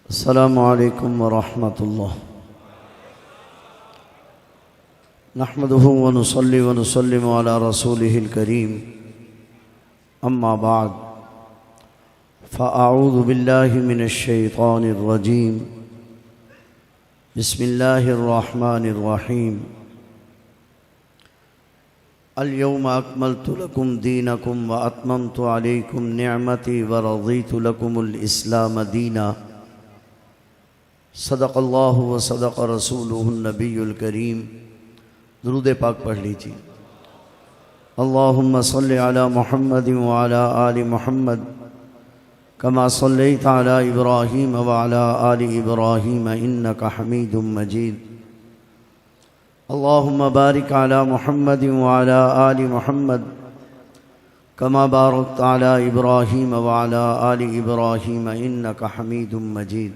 अस्सलामु अलैकुम वरहमतुल्लाह। नहमदुहु व नुसल्ली व नुसल्लिमु अला रसूलिहिल करीम। अम्मा बाद फ़अऊज़ु बिल्लाहि मिनश शैतानिर रजीम। बिस्मिल्लाहिर रहमानिर रहीम। अल यौमा अकमलतु लकुम दीनकुम व अतममतु अलैकुम निअमती व रज़ीतु लकुमुल इस्लाम दीना। सदक़ल्लाहु व सदक़ रसूलुहुन नबियुल करीम। दुरूद पाक पढ़ लीजिए। अल्लाहुम्मा सल्लि अला मुहम्मदिन व अला आलि मुहम्मद कमा सल्लैता अला इब्राहीम व अला आलि इब्राहीम इन्नका हमीदुम मजीद। अल्लाहुम्मा बारिक अला मुहम्मदिन व अला आलि मुहम्मद कमा बारकता अला इब्राहीम व अला आलि इब्राहीम इन्नका हमीदुम मजीद।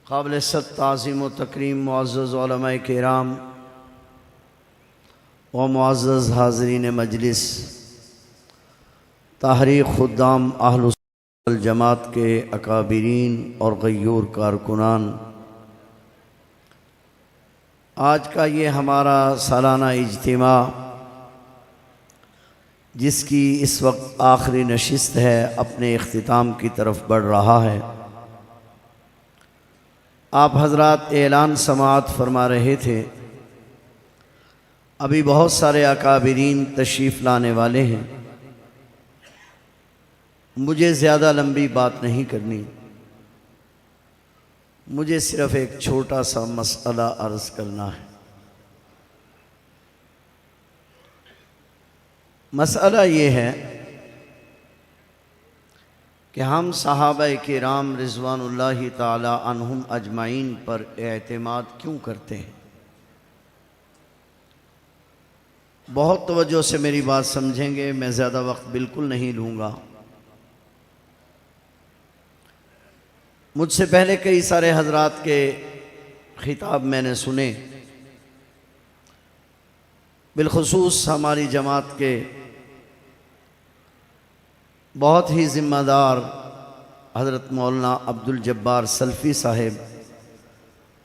काबिल ताज़ीम व तकरीम मुअज़्ज़ज़ उलमाए किराम व मुअज़्ज़ज़ हाज़रीन मजलिस, तहरीक खुद्दाम अहलुस वल जमात के अकाबिरीन और गय्यूर कारकुनान, आज का ये हमारा सालाना इज्तिमा, जिसकी इस वक्त आखिरी नशिस्त है, अपने इख्तिताम की तरफ बढ़ रहा है। आप हजरात ऐलान समाअत फरमा रहे थे, अभी बहुत सारे अकाबिरीन तशरीफ़ लाने वाले हैं। मुझे ज़्यादा लंबी बात नहीं करनी, मुझे सिर्फ़ एक छोटा सा मसला अर्ज़ करना है। मसला ये है कि हम सहाबाए किराम रिज़वानुल्लाहि ताला अन्हुम अजमाइन पर एतमाद क्यों करते हैं। बहुत तवज्जो से मेरी बात समझेंगे, मैं ज़्यादा वक्त बिल्कुल नहीं लूँगा। मुझसे पहले कई सारे हजरात के खिताब मैंने सुने, बिलखुसूस हमारी जमात के बहुत ही ज़िम्मेदार हज़रत मौलाना अब्दुल जब्बार सल्फ़ी साहिब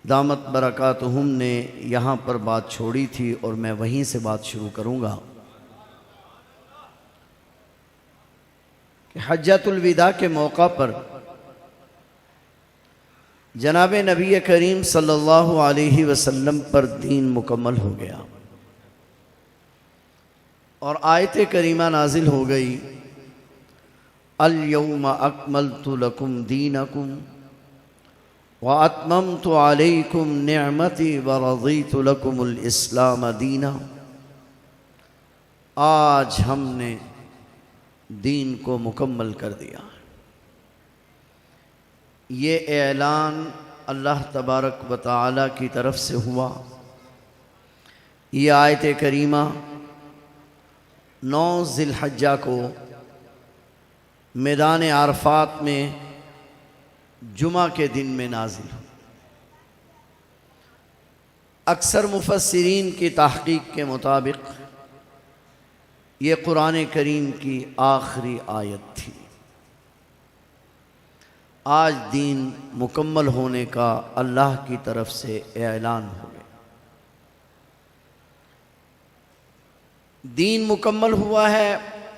दामत बरकातुहुम ने यहाँ पर बात छोड़ी थी और मैं वहीं से बात शुरू करूँगा कि हज्जतुल विदा के मौका पर जनाब नबी करीम सल्लल्लाहु अलैहि वसल्लम पर दीन मुकम्मल हो गया और आयत करीमा नाजिल हो गई, अल यौमा अकमलतु लकुम दीनकुम व अतममतु अलैकुम निअमती व रज़ीतु लकुमुल इस्लाम दीना। आज हमने दीन को मुकम्मल कर दिया। ये ऐलान अल्लाह तबारक व तआला की तरफ से हुआ। ये आयत करीमा 9 ज़िलहज्जा को मैदान आरफात में जुमा के दिन में नाजिल हुई। अक्सर मुफस्सिरीन की तहक़ीक़ के मुताबिक ये कुरान करीम की आखिरी आयत थी। आज दीन मुकम्मल होने का अल्लाह की तरफ से ऐलान हो गया। दीन मुकम्मल हुआ है,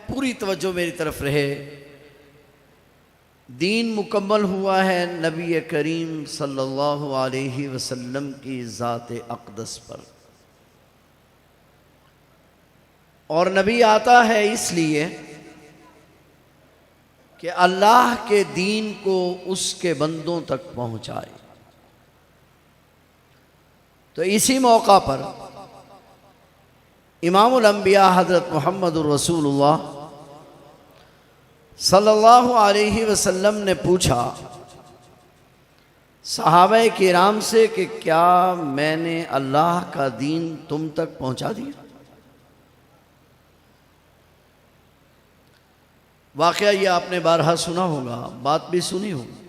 पूरी तवज्जो मेरी तरफ रहे। दीन मुकम्मल हुआ है नबी करीम सल्लल्लाहु अलैहि वसल्लम की ज़ात अक़दस पर। और नबी आता है इसलिए कि अल्लाह के दीन को उसके बंदों तक पहुँचाए। तो इसी मौका पर इमामुल अंबिया हज़रत मुहम्मदुर रसूलुल्लाह सल्लल्लाहु अलैहि वसल्लम ने पूछा सहाबाए किराम से कि क्या मैंने अल्लाह का दीन तुम तक पहुंचा दिया। वाक़या ये आपने बारहा सुना होगा, बात भी सुनी होगी।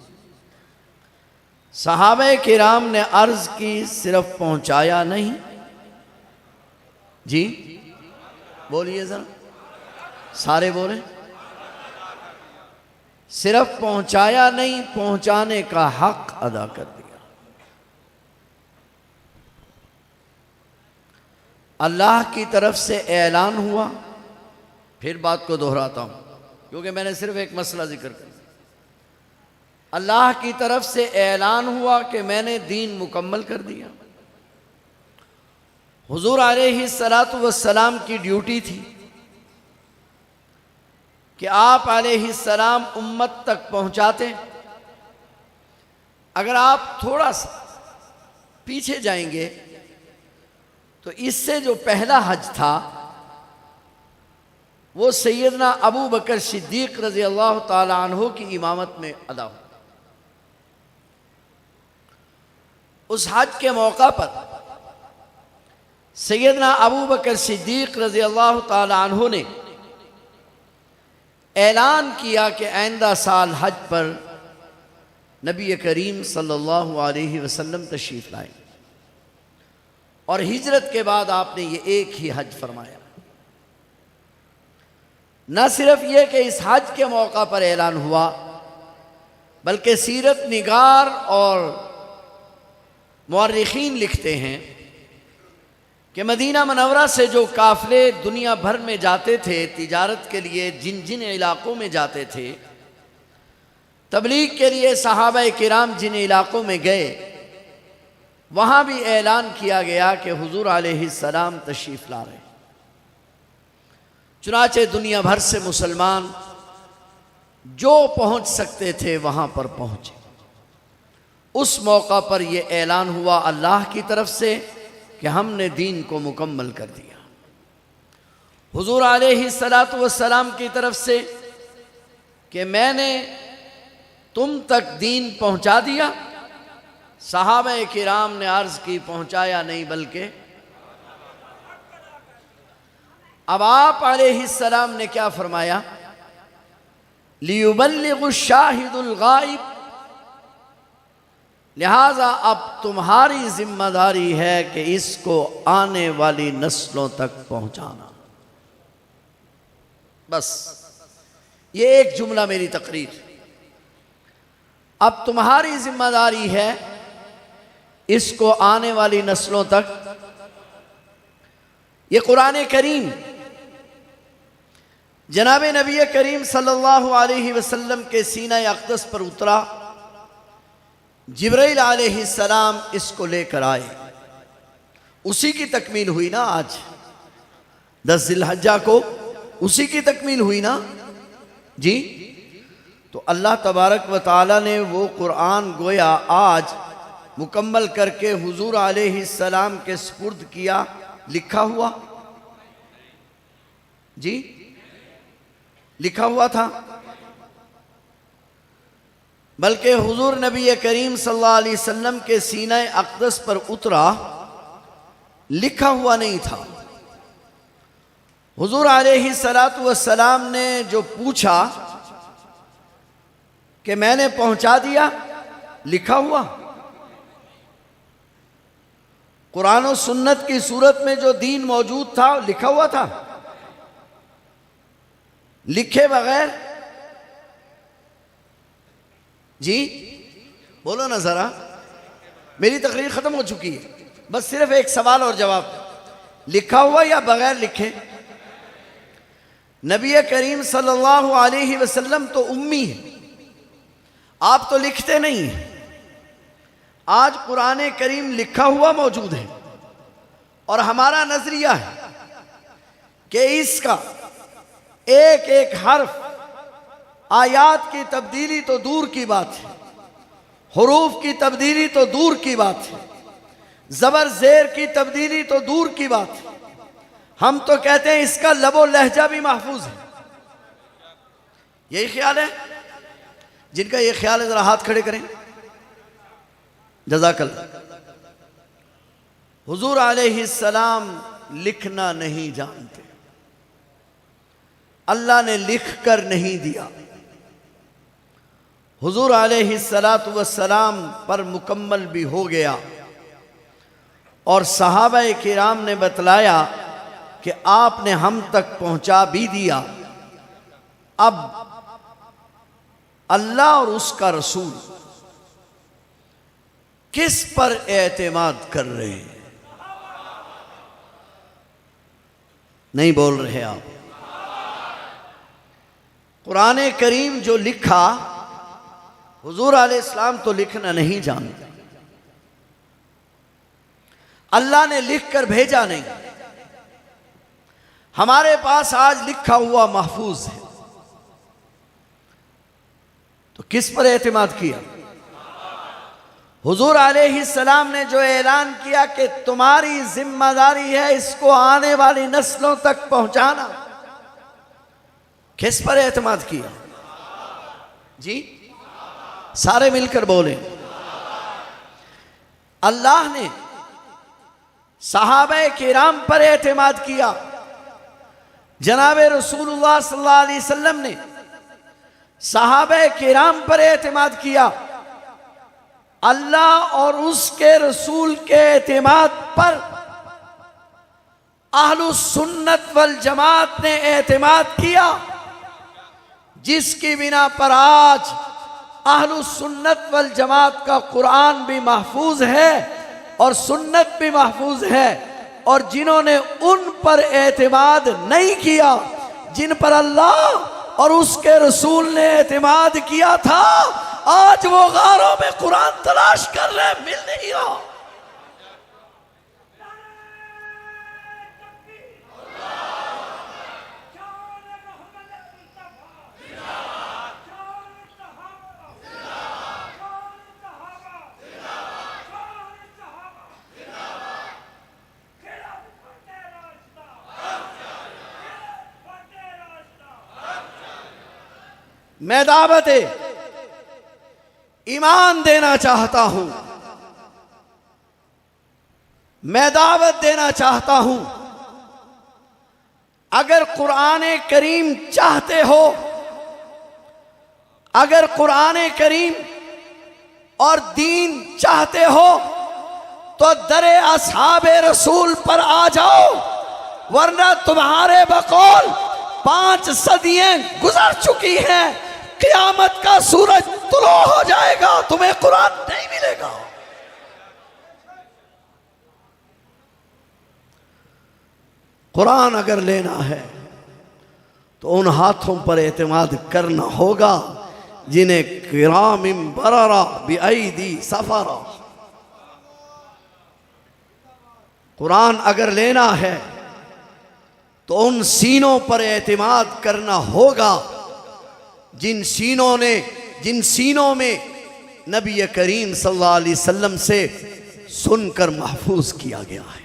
सहाबाए किराम ने अर्ज़ की, सिर्फ पहुंचाया नहीं। जी बोलिए ज़रा, सारे बोले। सिर्फ पहुंचाया नहीं, पहुंचाने का हक अदा कर दिया। अल्लाह की तरफ से ऐलान हुआ, फिर बात को दोहराता हूं क्योंकि मैंने सिर्फ एक मसला जिक्र किया। अल्लाह की तरफ से ऐलान हुआ कि मैंने दीन मुकम्मल कर दिया। हुजूर अलैहिस्सलातु वस्सलाम की ड्यूटी थी कि आप अलैहिस्सलाम उम्मत तक पहुंचाते। अगर आप थोड़ा सा पीछे जाएंगे तो इससे जो पहला हज था वो सैयदना अबू बकर सिद्दीक रज़ी अल्लाह ताला अन्हु की इमामत में अदा हुआ। उस हज के मौका पर सैयदना अबू बकर सिद्दीक रज़ी अल्लाह ताला अन्हु ने ऐलान किया कि आइंदा साल हज पर नबी करीम सल्लल्लाहु अलैहि वसल्लम तशरीफ लाए। और हिजरत के बाद आपने ये एक ही हज फरमाया। न सिर्फ ये कि इस हज के मौका पर ऐलान हुआ, बल्कि सीरत निगार और मुअर्रिखीन लिखते हैं कि मदीना मनव्वरा से जो काफिले दुनिया भर में जाते थे तिजारत के लिए, जिन जिन इलाकों में जाते थे, तबलीग के लिए सहाबा किराम जिन इलाकों में गए, वहाँ भी ऐलान किया गया कि हुजूर अलैहिस्सलाम तशरीफ़ ला रहे। चुनाचे दुनिया भर से मुसलमान जो पहुँच सकते थे वहाँ पर पहुँचे। उस मौका पर यह ऐलान हुआ अल्लाह की तरफ से कि हमने दीन को मुकम्मल कर दिया। हुजूर अलैहिस्सलातु वस्सलाम की तरफ से कि मैंने तुम तक दीन पहुँचा दिया। सहाबा किराम ने अर्ज की पहुँचाया नहीं बल्कि अब आप अलैहिस्सलाम ने क्या फरमाया, लियुबल्लिगु शाहिदुल गाइब, लिहाजा अब तुम्हारी जिम्मेदारी है कि इसको आने वाली नस्लों तक पहुंचाना। बस ये एक जुमला मेरी तकरीर। अब तुम्हारी जिम्मेदारी है इसको आने वाली नस्लों तक। ये कुरान करीम जनाब नबी करीम सल्लल्लाहु अलैहि वसल्लम के सीना अक़दस पर उतरा। जिब्राइल अलैहिस्सलाम इसको लेकर आए। उसी की तकमील हुई ना, आज 10 ज़िलहज्जा को उसी की तकमील हुई ना जी। तो अल्लाह तबारक व तआला ने वो कुरान गोया आज मुकम्मल करके हुजूर अलैहिस्सलाम के सुपुर्द किया। लिखा हुआ जी, लिखा हुआ था, बल्कि हुजूर नबी करीम सल्लल्लाहु अलैहि वसल्लम के सीना अक़दस पर उतरा, लिखा हुआ नहीं था। हुजूर अलैहिस्सलातु वस्सलाम ने जो पूछा कि मैंने पहुंचा दिया, लिखा हुआ। कुरान और सुन्नत की सूरत में जो दीन मौजूद था लिखा हुआ था। लिखे बगैर जी बोलो ना जरा, मेरी तकरीर खत्म हो चुकी है, बस सिर्फ एक सवाल और जवाब। लिखा हुआ या बगैर लिखे? नबी करीम सल्लल्लाहु अलैहि वसल्लम तो उम्मी है, आप तो लिखते नहीं हैं। आज कुरान करीम लिखा हुआ मौजूद है और हमारा नजरिया है कि इसका एक एक हर्फ, आयात की तब्दीली तो दूर की बात है, हुरूफ की तब्दीली तो दूर की बात है, जबर जेर की तब्दीली तो दूर की बात है, हम तो कहते हैं इसका लबो लहजा भी महफूज है। यही ख्याल है? जिनका ये ख्याल है जरा हाथ खड़े करें। जज़ाकल्लाह। हुजूर अलैहिस्सलाम लिखना नहीं जानते, अल्लाह ने लिख कर नहीं दिया। हुजूर अलैहिस्सलातु वस्सलाम पर मुकम्मल भी हो गया और सहाबा किराम ने बतलाया कि आपने हम तक पहुंचा भी दिया। अब अल्लाह और उसका रसूल किस पर एतमाद कर रहे हैं? नहीं बोल रहे आप। कुरान करीम जो लिखा, हुजूर अलैहिस्सलाम तो लिखना नहीं जानते, अल्लाह ने लिख कर भेजा नहीं। हमारे पास आज लिखा हुआ महफूज है, तो किस पर एतमाद किया? हुजूर अलैहिस्सलाम ने जो ऐलान किया कि तुम्हारी जिम्मेदारी है इसको आने वाली नस्लों तक पहुंचाना, किस पर एतमाद किया जी? सारे मिलकर बोले। अल्लाह ने सहाबा किराम पर एतमाद किया। जनाबे रसूलुल्लाह सल्लल्लाहु अलैहि वसल्लम ने सहाबा किराम पर एतमाद किया। अल्लाह और उसके रसूल के एतमाद पर अहलुस सुन्नत वल जमात ने एतमाद किया, जिसकी बिना पर आज अहलुस सुन्नत वल जमात का कुरान भी महफूज है और सुन्नत भी महफूज है। और जिन्होंने उन पर एतमाद नहीं किया, जिन पर अल्लाह और उसके रसूल ने एतमाद किया था, आज वो गारों में कुरान तलाश कर रहे, मिल नहीं रहा। मैं दावत ईमान देना चाहता हूं, मैं दावत देना चाहता हूं। अगर कुरान करीम चाहते हो, अगर कुरान करीम और दीन चाहते हो, तो दरे असहाबे रसूल पर आ जाओ, वरना तुम्हारे बकौल 5 सदियां गुजर चुकी हैं। क़यामत का सूरज तुलो हो जाएगा, तुम्हें कुरान नहीं मिलेगा। कुरान अगर लेना है तो उन हाथों पर एतमाद करना होगा जिन्हें किरामिम बररा बिअयदी सफरा। कुरान अगर लेना है तो उन सीनों पर एतमाद करना होगा जिन सीनों में नबी करीम सल्लल्लाहु अलैहि वसल्लम से सुनकर महफूज किया गया है।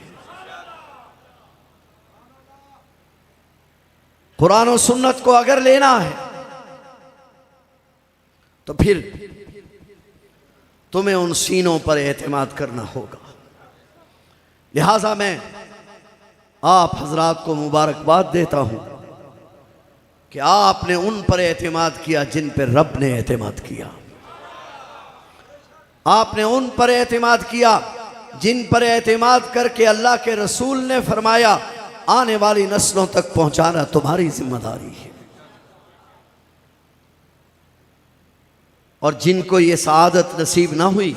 कुरान और सुन्नत को अगर लेना है तो फिर तुम्हें उन सीनों पर एतमाद करना होगा। लिहाजा मैं आप हजरात को मुबारकबाद देता हूं कि आपने उन पर एतमाद किया जिन पर रब ने एतमाद किया। आपने उन पर एतमाद किया जिन पर एतमाद करके अल्लाह के रसूल ने फरमाया आने वाली नस्लों तक पहुंचाना तुम्हारी जिम्मेदारी है। और जिनको ये सआदत नसीब ना हुई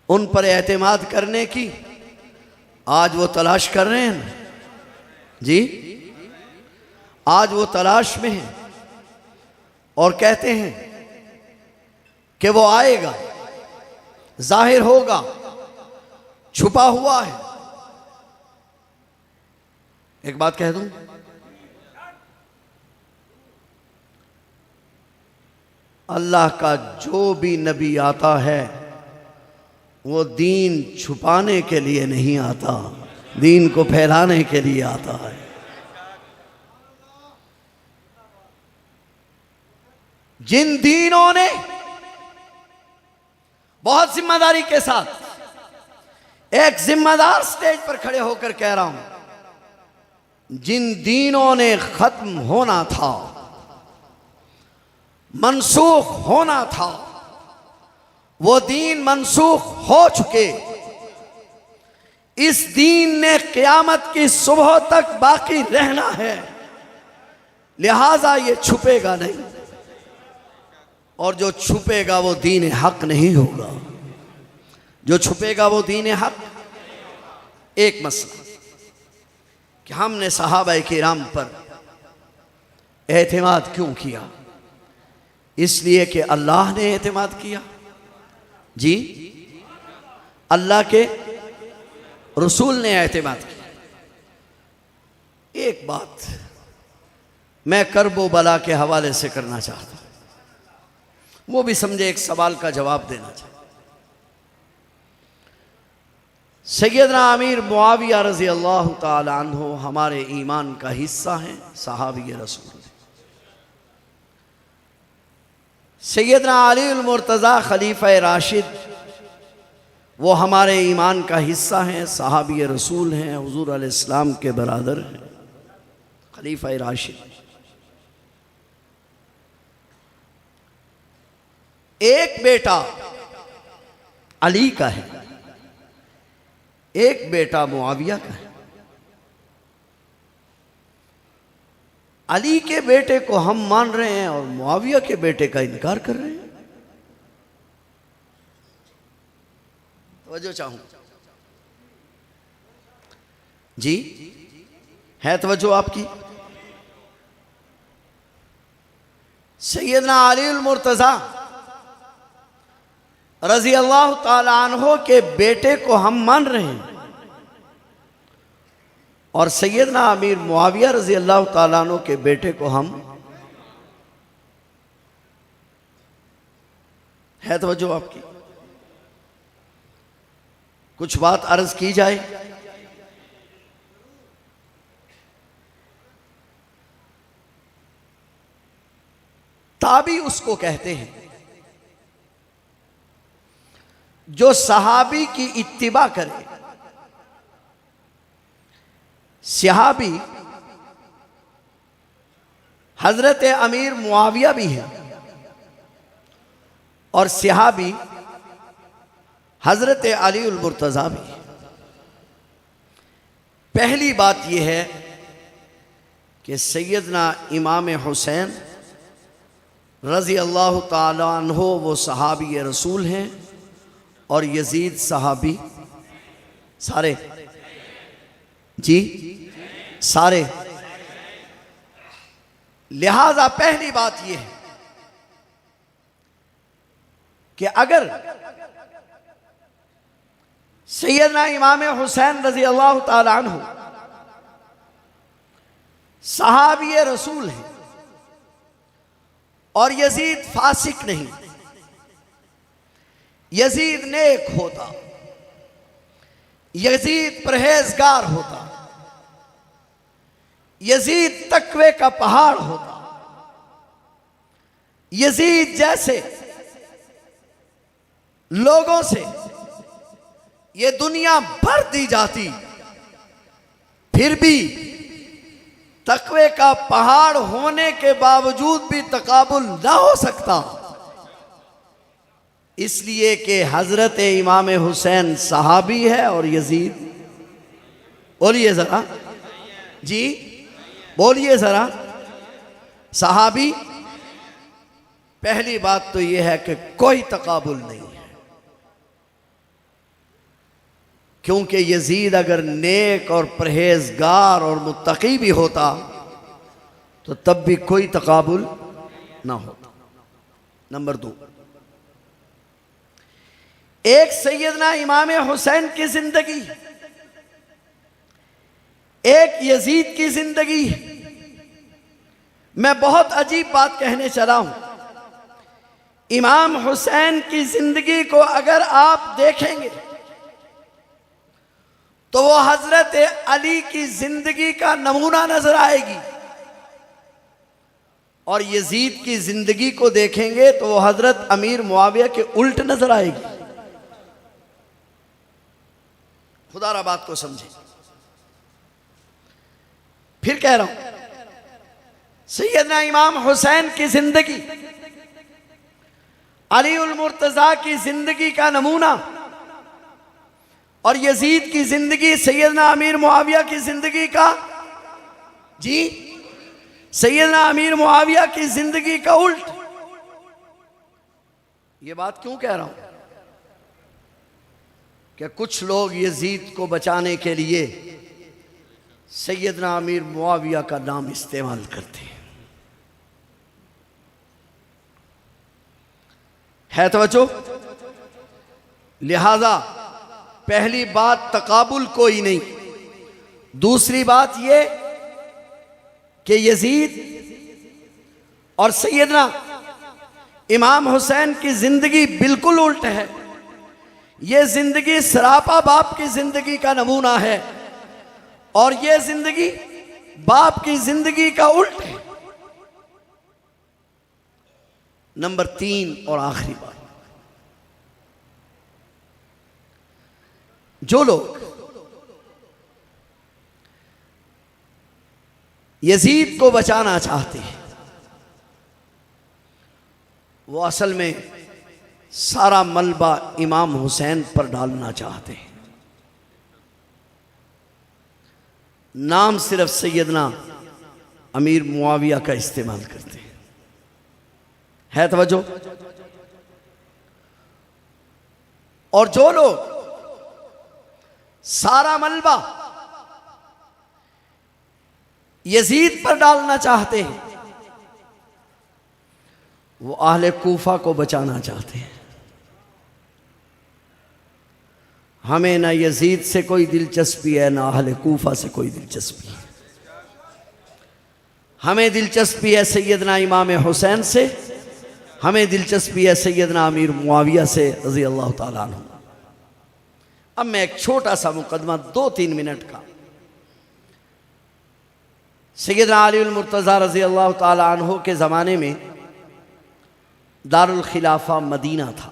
उन पर एतमाद करने की, आज वो तलाश कर रहे हैं जी, आज वो तलाश में हैं और कहते हैं कि वो आएगा, जाहिर होगा, छुपा हुआ है। एक बात कह दूं, अल्लाह का जो भी नबी आता है वो दीन छुपाने के लिए नहीं आता, दीन को फैलाने के लिए आता है। जिन दीनों ने बहुत जिम्मेदारी के साथ, एक जिम्मेदार स्टेज पर खड़े होकर कह रहा हूं, जिन दीनों ने खत्म होना था, मनसूख होना था, वो दीन मनसूख हो चुके। इस दीन ने क़यामत की सुबह तक बाकी रहना है, लिहाजा ये छुपेगा नहीं। और जो छुपेगा वो दीन हक नहीं होगा। जो छुपेगा वो दीन हक। एक मसला कि हमने सहाबा किराम पर एतमाद क्यों किया? इसलिए कि अल्लाह ने एतमाद किया। जी, अल्लाह के रसूल ने एतमाद किया। एक बात मैं करबो बला के हवाले से करना चाहता हूं, वो भी समझे, एक सवाल का जवाब देना चाहिए। सैयदना अमीर मुआविया रज़ी अल्लाह ताला अन्हु हमारे ईमान का हिस्सा हैं, सहाबी रसूल। सैयदना अली अल मुर्तज़ा खलीफा राशिद वो हमारे ईमान का हिस्सा हैं, सहाबी रसूल हैं, हुजूर अलैहिस्सलाम के बरादर हैं, खलीफा राशिद। एक बेटा अली का है, एक बेटा मुआविया का है। अली के बेटे को हम मान रहे हैं और मुआविया के बेटे का इनकार कर रहे हैं। तवज्जो चाहूं जी, है तवज्जो आपकी? सैयदना अली अल मुर्तज़ा रज़ी अल्लाह ताला अन्हो के बेटे को हम मान रहे हैं और सैयदना अमीर मुआविया रज़ी अल्लाह ताला अन्हो के बेटे को हम, है तवज्जो आपकी? कुछ बात अर्ज की जाए। ताबी उसको कहते हैं जो सहाबी की इत्तिबा करे। सहाबी हजरत अमीर मुआविया भी है और सहाबी हजरत अली अल मुर्तज़ा भी। पहली बात यह है कि सैयदना इमाम हुसैन रज़ी अल्लाह ताला अन्हो वो सहाबी रसूल हैं और यजीद सहाबी, सारे जी सारे। लिहाजा पहली बात यह है कि अगर सैयदना इमाम हुसैन रज़ी अल्लाह ताला अन्हु सहाबी रसूल हैं और यजीद फासिक नहीं, यजीद नेक होता, यजीद परहेजगार होता, यजीद तकवे का पहाड़ होता, यजीद जैसे लोगों से ये दुनिया भर दी जाती, फिर भी तकवे का पहाड़ होने के बावजूद भी तकाबुल ना हो सकता, इसलिए कि हजरत इमाम हुसैन सहाबी है और यजीद, बोलिए जरा जी, बोलिए जरा, सहाबी। पहली बात तो यह है कि कोई तकाबुल नहीं है, क्योंकि यजीद अगर नेक और परहेजगार और मुत्तकी भी होता तो तब भी कोई तकाबुल ना होता। नंबर 2, एक सैयदना इमाम हुसैन की जिंदगी, एक यजीद की जिंदगी। मैं बहुत अजीब बात कहने चला हूं। इमाम हुसैन की जिंदगी को अगर आप देखेंगे तो वो हजरत अली की जिंदगी का नमूना नजर आएगी, और यजीद की जिंदगी को देखेंगे तो वो हजरत अमीर मुआविया के उल्ट नजर आएगी। खुदारा बात को समझे। फिर कह रहा हूं, सैयदना इमाम हुसैन की जिंदगी अली उल मुर्तज़ा की जिंदगी का नमूना और यजीद की जिंदगी सैयदना अमीर मुआविया की जिंदगी का, जी, सैयदना अमीर मुआविया की जिंदगी का उल्ट। ये बात क्यों कह रहा हूं कि कुछ लोग यजीद को बचाने के लिए सैयदना अमीर मुआविया का नाम इस्तेमाल करते हैं। है तवज्जो? लिहाजा पहली बात तकाबुल कोई नहीं, दूसरी बात ये कि यजीद और सैयदना इमाम हुसैन की जिंदगी बिल्कुल उल्ट है। ये जिंदगी सरापा बाप की जिंदगी का नमूना है और ये जिंदगी बाप की जिंदगी का उल्ट है। नंबर 3 और आखिरी बात, जो लोग यजीद को बचाना चाहते हैं वो असल में सारा मलबा इमाम हुसैन पर डालना चाहते हैं। नाम सिर्फ सैयदना अमीर मुआविया का इस्तेमाल करते हैं। है तवज्जो? और जो लोग सारा मलबा यजीद पर डालना चाहते हैं वो अहले कूफा को बचाना चाहते हैं। हमें ना यजीद से कोई दिलचस्पी है ना अहले कूफा से कोई दिलचस्पी है। हमें दिलचस्पी है सैयदना इमाम हुसैन से, हमें दिलचस्पी है सैयदना अमीर मुआविया से रज़ी अल्लाह ताला अन्हु। अब मैं एक छोटा सा मुकदमा 2-3 मिनट का, सैयदना अली मुर्तज़ा रज़ी अल्लाह ताला अन्हु के ज़माने में दारुल खिलाफा मदीना था।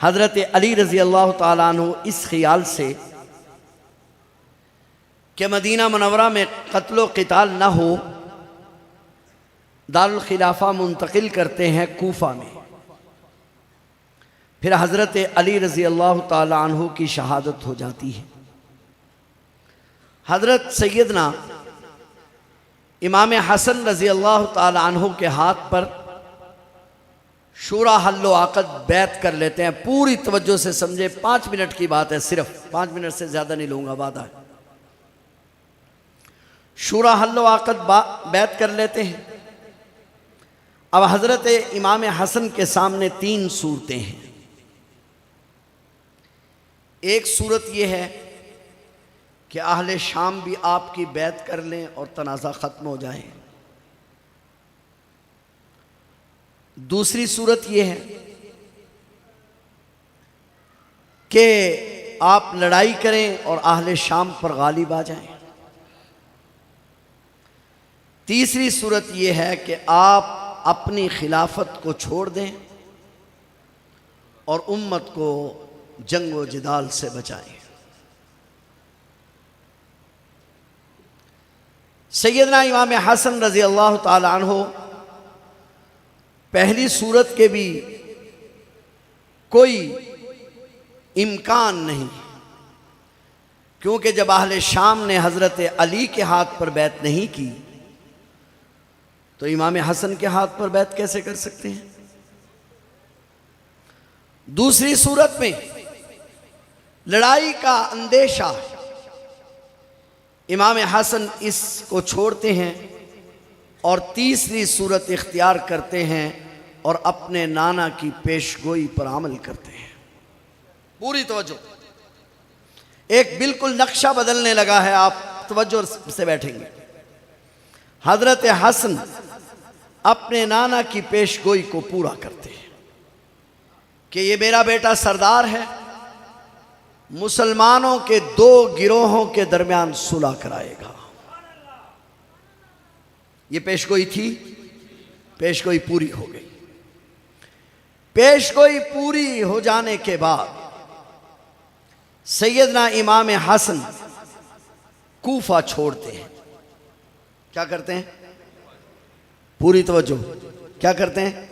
हज़रत अली रज़ी अल्लाह ताला अन्हु इस ख्याल से कि मदीना मुनव्वरा में क़त्ल क़िताल न हो, दारुल खिलाफा मुंतकिल करते हैं कूफा में। फिर हज़रत अली रज़ी अल्लाह ताला अन्हु की शहादत हो जाती है। हज़रत सैयदना इमाम हसन रज़ी अल्लाह ताला अन्हु के हाथ पर शूरा हल्लो आकद बैत कर लेते हैं। पूरी तवज्जो से समझे, 5 मिनट की बात है, सिर्फ 5 मिनट से ज़्यादा नहीं लूँगा, वादा है। शूरा हल्लो आकद बैत कर लेते हैं। अब हज़रत इमाम हसन के सामने 3 सूरतें हैं। एक सूरत यह है कि अहले शाम भी आपकी बैत कर लें और तनाज़ा ख़त्म हो जाए। दूसरी सूरत यह है कि आप लड़ाई करें और अहले शाम पर गालिब आ जाएं। तीसरी सूरत यह है कि आप अपनी खिलाफत को छोड़ दें और उम्मत को जंग व जिदाल से बचाएं। सैयदना इमाम हसन रज़ी अल्लाह ताला अन्हु पहली सूरत के भी कोई इम्कान नहीं, क्योंकि जब अहले शाम ने हज़रत अली के हाथ पर बैत नहीं की तो इमाम हसन के हाथ पर बैत कैसे कर सकते हैं। दूसरी सूरत में लड़ाई का अंदेशा, इमाम हसन इसको छोड़ते हैं और तीसरी सूरत इख्तियार करते हैं और अपने नाना की पेशगोई पर अमल करते हैं। पूरी तवज्जो, एक बिल्कुल नक्शा बदलने लगा है, आप तवज्जो से बैठेंगे। हज़रत हसन अपने नाना की पेशगोई को पूरा करते हैं कि ये मेरा बेटा सरदार है, मुसलमानों के 2 गिरोहों के दरमियान सुलह कराएगा। ये पेशगोई थी, पेशगोई पूरी हो गई। पेशगोई पूरी हो जाने के बाद सैयदना इमाम हसन कूफा छोड़ते हैं। क्या करते हैं? पूरी तवज्जो, क्या करते हैं?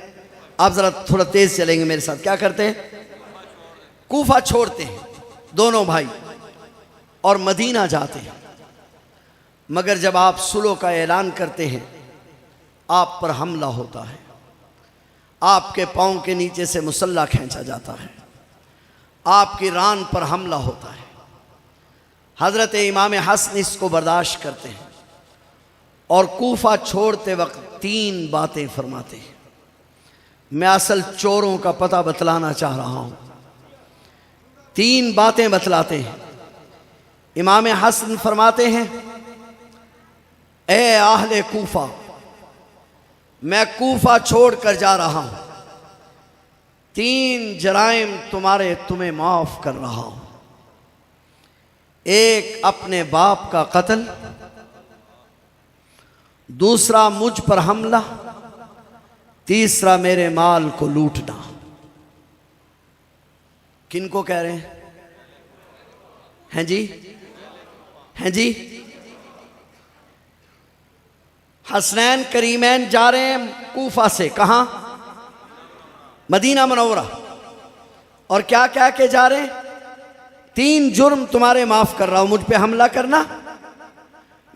आप जरा थोड़ा तेज चलेंगे मेरे साथ। क्या करते हैं? कूफा छोड़ते हैं दोनों भाई और मदीना जाते हैं। मगर जब आप सुलह का ऐलान करते हैं, आप पर हमला होता है। आपके पाँव के नीचे से मुसल्ला खींचा जाता है, आपकी रान पर हमला होता है। हज़रत इमाम हसन इसको बर्दाश्त करते हैं और कूफा छोड़ते वक्त 3 बातें फरमाते हैं। मैं असल चोरों का पता बतलाना चाह रहा हूँ। 3 बातें बतलाते हैं। इमाम हसन फरमाते हैं, ए आहले कूफा, मैं कूफा छोड़कर जा रहा हूँ, 3 जराइम तुम्हें माफ कर रहा हूँ। एक, अपने बाप का कत्ल, दूसरा मुझ पर हमला, तीसरा मेरे माल को लूटना। किनको कह रहे हैं जी? हैं जी? हसनैन करीमैन जा रहे हैं कूफा से, कहां? Medina Munawwara. और क्या क्या के जा रहे हैं? 3 जुर्म तुम्हारे माफ कर रहा हूं, मुझ पे हमला करना,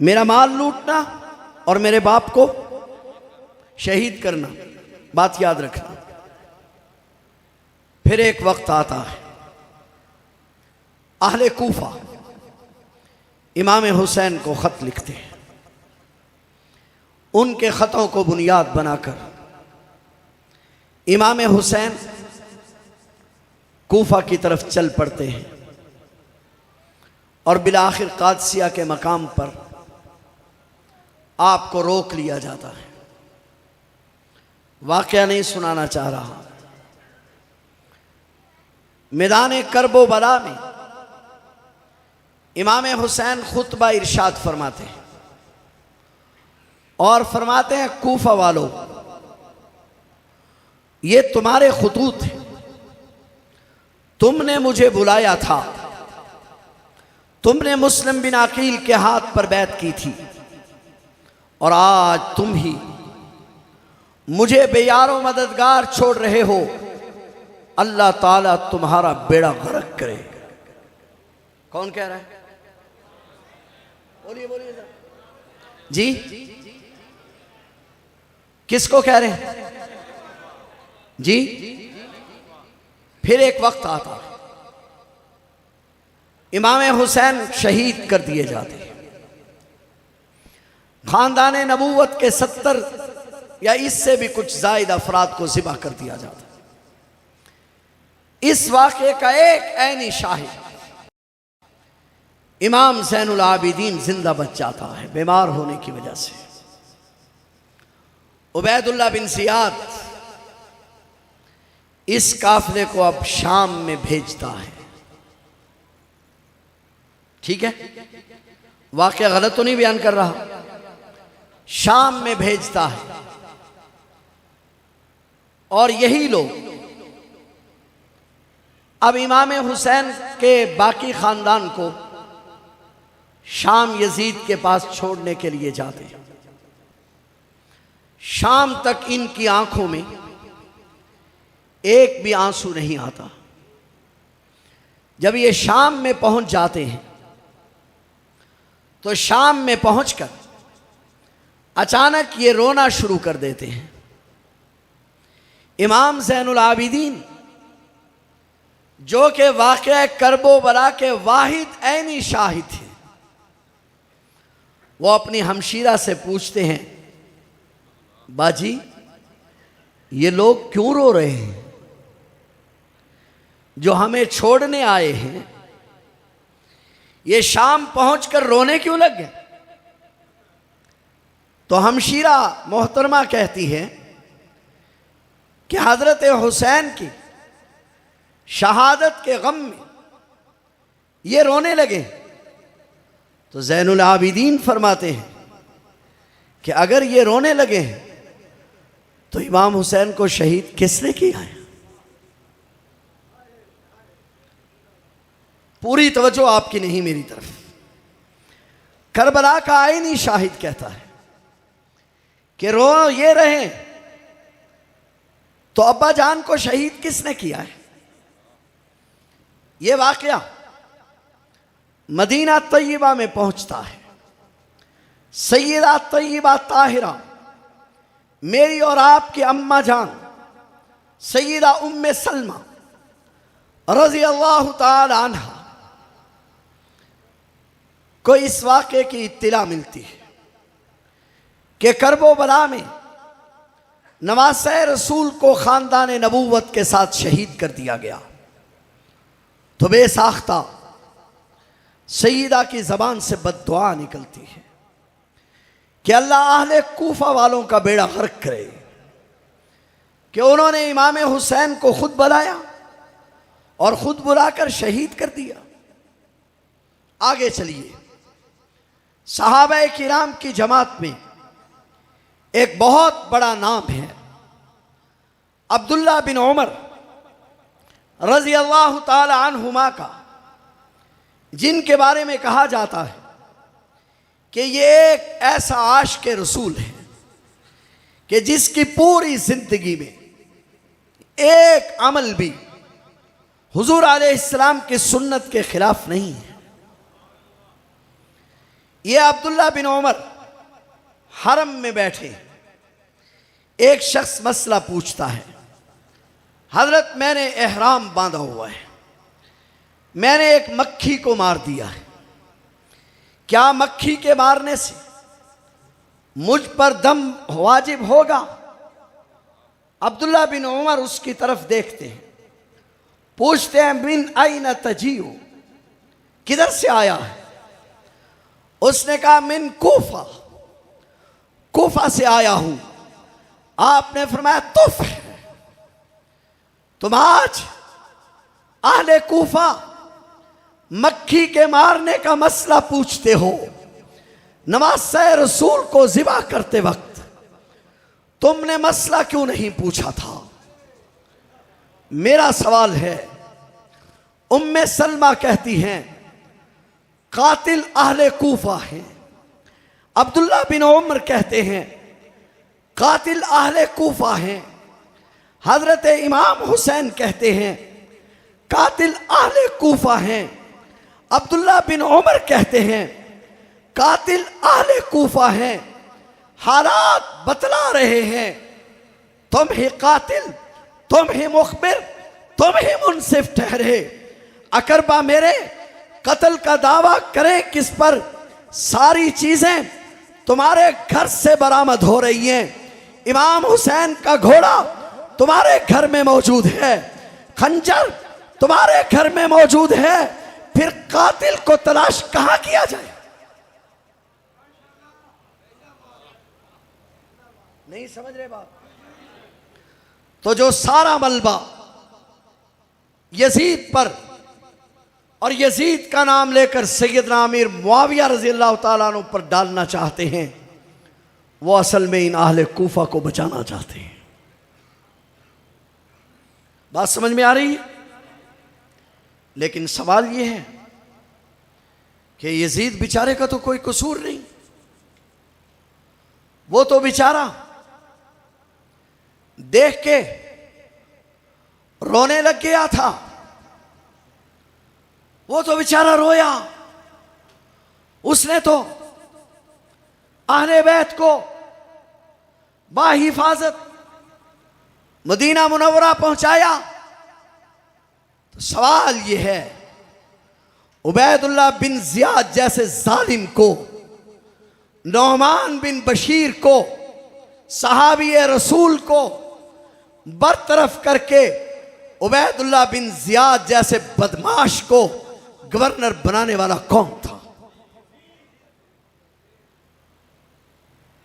मेरा माल लूटना और मेरे बाप को शहीद करना। बात याद रखना। फिर एक वक्त आता है, अहले कूफा इमाम हुसैन को खत लिखते हैं। उनके खतों को बुनियाद बनाकर इमाम हुसैन कूफा की तरफ चल पड़ते हैं और बिलाखिर कादसिया के मकाम पर आपको रोक लिया जाता है। वाकया नहीं सुनाना चाह रहा। मैदान करबो बला में इमाम हुसैन खुतबा इरशाद फरमाते हैं और फरमाते हैं, कूफा वालों, ये तुम्हारे खुतूत हैं, तुमने मुझे बुलाया था, तुमने मुस्लिम बिन अकील के हाथ पर बैत की थी और आज तुम ही मुझे बेयारो मददगार छोड़ रहे हो। अल्लाह ताला तुम्हारा बेड़ा गर्क करे। कौन कह रहा है? बोलिए बोलिए जी। किसको कह रहे हैं जी? फिर एक वक्त आता, इमाम हुसैन शहीद कर दिए जाते। खानदान नबूवत के 70 या इससे भी कुछ जायद अफराद को ज़िबा कर दिया जाता। इस वाक़े का एक ऐनी शाहिद इमाम ज़ैनुल आबिदीन जिंदा बच जाता है बीमार होने की वजह से। उबैदुल्लाह बिन ज़ियाद इस काफिले को अब शाम में भेजता है। ठीक है, वाक़या गलत तो नहीं बयान कर रहा। शाम में भेजता है और यही लोग अब इमाम हुसैन के बाकी खानदान को शाम यजीद के पास छोड़ने के लिए जाते हैं। शाम तक इनकी आंखों में एक भी आंसू नहीं आता। जब ये शाम में पहुंच जाते हैं तो शाम में पहुंचकर अचानक ये रोना शुरू कर देते हैं। इमाम ज़ैनुल आबिदीन जो कि वाक़या करबो बला के वाहिद ऐनी शाहिद थे, वो अपनी हमशीरा से पूछते हैं, बाजी ये लोग क्यों रो रहे हैं? जो हमें छोड़ने आए हैं ये शाम पहुंचकर रोने क्यों लग गए? तो हमशीरा मोहतरमा कहती है कि हज़रत हुसैन की शहादत के गम में ये रोने लगे। तो ज़ैनुल आबिदीन फरमाते हैं कि अगर ये रोने लगे हैं तो इमाम हुसैन को शहीद किसने किया है? पूरी तवज्जो आपकी नहीं मेरी तरफ। करबला का आईनी शाहिद कहता है कि रो ये रहे तो अब्बा जान को शहीद किसने किया है? ये वाकया मदीना तय्यबा में पहुंचता है। सैयदा तय्यबा ताहिरा मेरी और आपकी अम्मा जान सय्यदा उम्मे सलमा रज़ी अल्लाह ताला अन्हा को इस वाक़े की इत्तिला मिलती है कि करबो बला में नवासे रसूल को ख़ानदान नबूवत के साथ शहीद कर दिया गया। तो बेसाख्ता सय्यदा की ज़बान से बद्दुआ निकलती है कि अल्लाह अहले कूफा वालों का बेड़ा गर्क करे कि उन्होंने इमाम हुसैन को खुद बुलाया और खुद बुलाकर शहीद कर दिया। आगे चलिए, सहाबा किराम की जमात में एक बहुत बड़ा नाम है अब्दुल्ला बिन उमर रज़ी अल्लाह ताला अन्हुमा का, जिनके बारे में कहा जाता है कि ये एक ऐसा आशिक़ रसूल है कि जिसकी पूरी जिंदगी में एक अमल भी हुजूर अलैहिस्सलाम की सुन्नत के खिलाफ नहीं है। ये अब्दुल्ला बिन उमर हरम में बैठे, एक शख्स मसला पूछता है, हजरत मैंने एहराम बांधा हुआ है, मैंने एक मक्खी को मार दिया है, क्या मक्खी के मारने से मुझ पर दम वाजिब होगा? अब्दुल्ला बिन उमर उसकी तरफ देखते हैं, पूछते हैं मिन आइना तजीउ, किधर से आया है? उसने कहा मिन कूफा, कूफा से आया हूं। आपने फरमाया तुफ है, तुम आज अहले कूफा मक्खी के मारने का मसला पूछते हो। नवासे रसूल को ज़िबा करते वक्त तुमने मसला क्यों नहीं पूछा था? मेरा सवाल है, उम्मे सलमा कहती हैं कातिल अहले कूफा है, अब्दुल्ला बिन उमर कहते हैं कातिल अहले कूफा हैं, हजरत इमाम हुसैन कहते हैं कातिल अहले कूफा हैं, अब्दुल्ला बिन उमर कहते हैं कातिल अहले कूफा हैं। हालात बतला रहे हैं, तुम ही कातिल, तुम ही मुखबिर, तुम ही मुनसिफ ठहरे। अकरबा मेरे कत्ल का दावा करें किस पर? सारी चीजें तुम्हारे घर से बरामद हो रही हैं। इमाम हुसैन का घोड़ा तुम्हारे घर में मौजूद है, खंजर तुम्हारे घर में मौजूद है, फिर कातिल को तलाश कहां किया जाए? नहीं समझ रहे बात? तो जो सारा मलबा यजीद पर और यजीद का नाम लेकर सैयदना अमीर मुआविया रज़ी अल्लाह ताला अन्हु पर डालना चाहते हैं, वो असल में इन अहले कूफा को बचाना चाहते हैं। बात समझ में आ रही है? लेकिन सवाल ये है कि यजीद बेचारे का तो कोई कसूर नहीं, वो तो बेचारा देख के रोने लग गया था, वो तो बेचारा रोया। उसने तो अहले बैत को बाहिफाजत मदीना मुनव्वरा पहुंचाया। तो सवाल यह है, उबैदुल्लाह बिन जियाद जैसे जालिम को, नौमान बिन बशीर को, सहाबी रसूल को बरतरफ करके उबैदुल्लाह बिन जियाद जैसे बदमाश को गवर्नर बनाने वाला कौन था?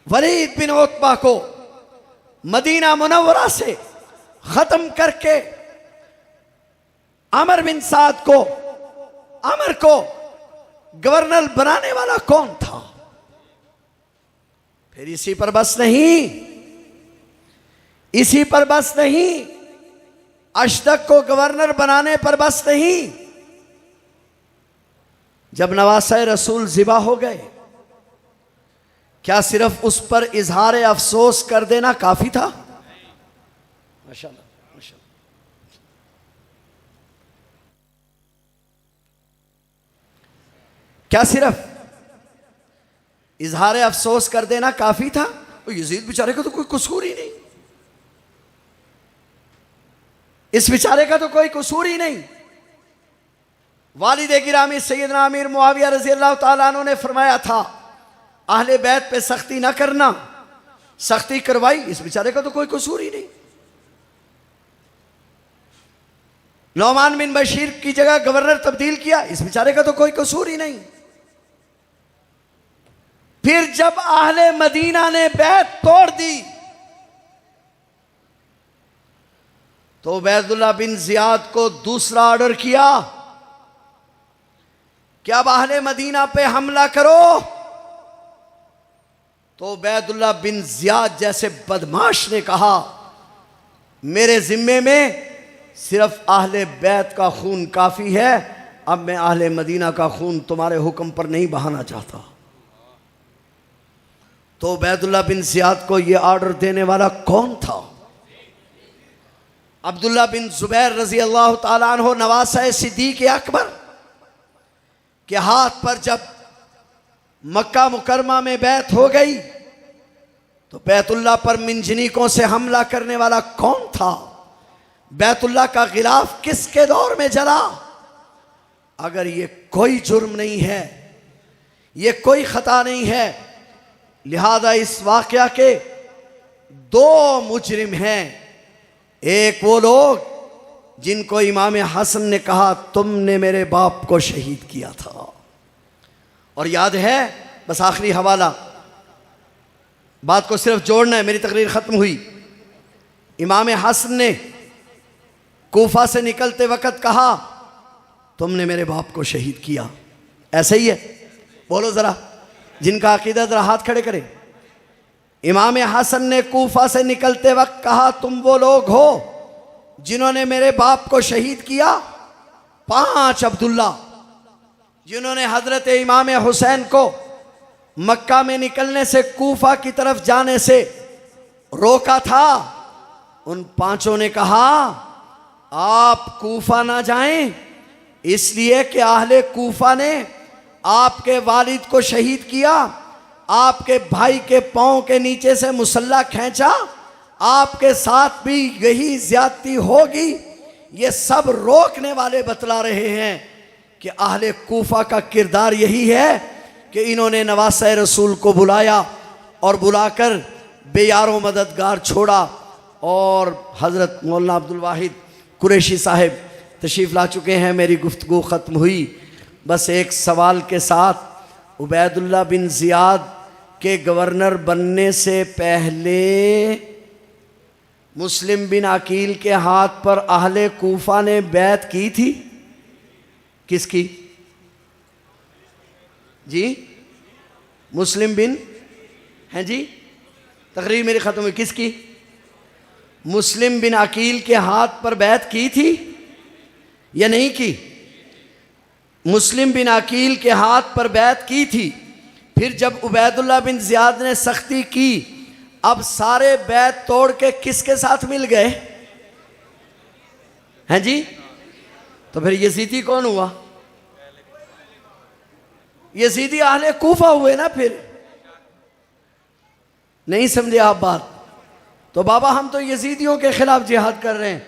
वलीद बिन उतबा को मदीना मुनव्वरा से खत्म करके अमर बिन साद को, अमर को गवर्नर बनाने वाला कौन था? फिर इसी पर बस नहीं, इसी पर बस नहीं, अशदक को गवर्नर बनाने पर बस नहीं। जब नवासे रसूल ज़िबा हो गए, क्या सिर्फ उस पर इजहार अफसोस कर देना काफी था? माशाअल्लाह, माशाअल्लाह। क्या सिर्फ इजहार अफसोस कर देना काफी था? यजीद बेचारे को तो कोई कसूर ही नहीं। इस बेचारे का तो कोई कसूर ही नहीं। वालिद गिरामी सैयदना अमीर मुआविया रज़ी अल्लाह ताला अन्हु ने फरमाया था अहले बैत पे सख्ती ना करना, सख्ती करवाई, इस बेचारे का तो कोई कसूर ही नहीं। नौमान बिन बशीर की जगह गवर्नर तब्दील किया, इस बेचारे का तो कोई कसूर ही नहीं। फिर जब अहले मदीना ने बैत तोड़ दी तो उबैदुल्लाह बिन जियाद को दूसरा ऑर्डर किया कि अब अहले मदीना पे हमला करो। तो उबैदुल्लाह बिन जियाद जैसे बदमाश ने कहा मेरे जिम्मे में सिर्फ अहले बैत का खून काफी है, अब मैं अहले मदीना का खून तुम्हारे हुक्म पर नहीं बहाना चाहता। तो उबैदुल्लाह बिन जियाद को यह ऑर्डर देने वाला कौन था? अब्दुल्लाह बिन जुबैर रजी अल्लाह ताला अन्हु नवासा सिद्दीक़ अकबर के हाथ पर जब मक्का मुकरमा में बैत हो गई तो बैतुल्लाह पर मिंजनीकों से हमला करने वाला कौन था? बैतुल्लाह का गिलाफ किसके दौर में जला? अगर ये कोई जुर्म नहीं है, ये कोई खता नहीं है, लिहाजा इस वाकया के दो मुजरिम हैं। एक वो लोग जिनको इमाम हसन ने कहा तुमने मेरे बाप को शहीद किया था, और याद है, बस आखिरी हवाला, बात को सिर्फ जोड़ना है, मेरी तकरीर खत्म हुई। इमाम हसन ने कूफा से निकलते वक्त कहा तुमने मेरे बाप को शहीद किया, ऐसा ही है? बोलो जरा, जिनका अकीदा जरा हाथ खड़े करें। इमाम हसन ने कूफा से निकलते वक्त कहा तुम वो लोग हो जिन्होंने मेरे बाप को शहीद किया। 5 अब्दुल्ला जिन्होंने हजरत इमाम हुसैन को मक्का में निकलने से कूफा की तरफ जाने से रोका था, उन 5 ने कहा आप कूफा ना जाएं इसलिए कि अहले कूफा ने आपके वालिद को शहीद किया, आपके भाई के पांव के नीचे से मुसल्ला खींचा, आपके साथ भी यही ज्यादती होगी। ये सब रोकने वाले बतला रहे हैं कि अहले कूफा का किरदार यही है कि इन्होंने नवासा रसूल को बुलाया और बुलाकर बेयारो मददगार छोड़ा। और हज़रत मौलाना अब्दुल वाहिद कुरैशी साहब तशरीफ़ ला चुके हैं, मेरी गुफ्तगू ख़त्म हुई बस एक सवाल के साथ। उबैदुल्लाह बिन जियाद के गवर्नर बनने से पहले मुस्लिम बिन अकील के हाथ पर अहले कूफा ने बैत की थी। किसकी जी? मुस्लिम बिन हैं जी, तकरीर मेरी ख़त्म हुई। किसकी? मुस्लिम बिन अकील के हाथ पर बैत की थी या नहीं की? मुस्लिम बिन अकील के हाथ पर बैत की थी। फिर जब उबैदुल्लाह बिन जियाद ने सख्ती की, अब सारे बैत तोड़ के किसके साथ मिल गए हैं जी? तो फिर यजीदी कौन हुआ? यजीदी अहले कूफा हुए ना। फिर नहीं समझे आप बात? तो बाबा हम तो यजीदियों के खिलाफ जिहाद कर रहे हैं।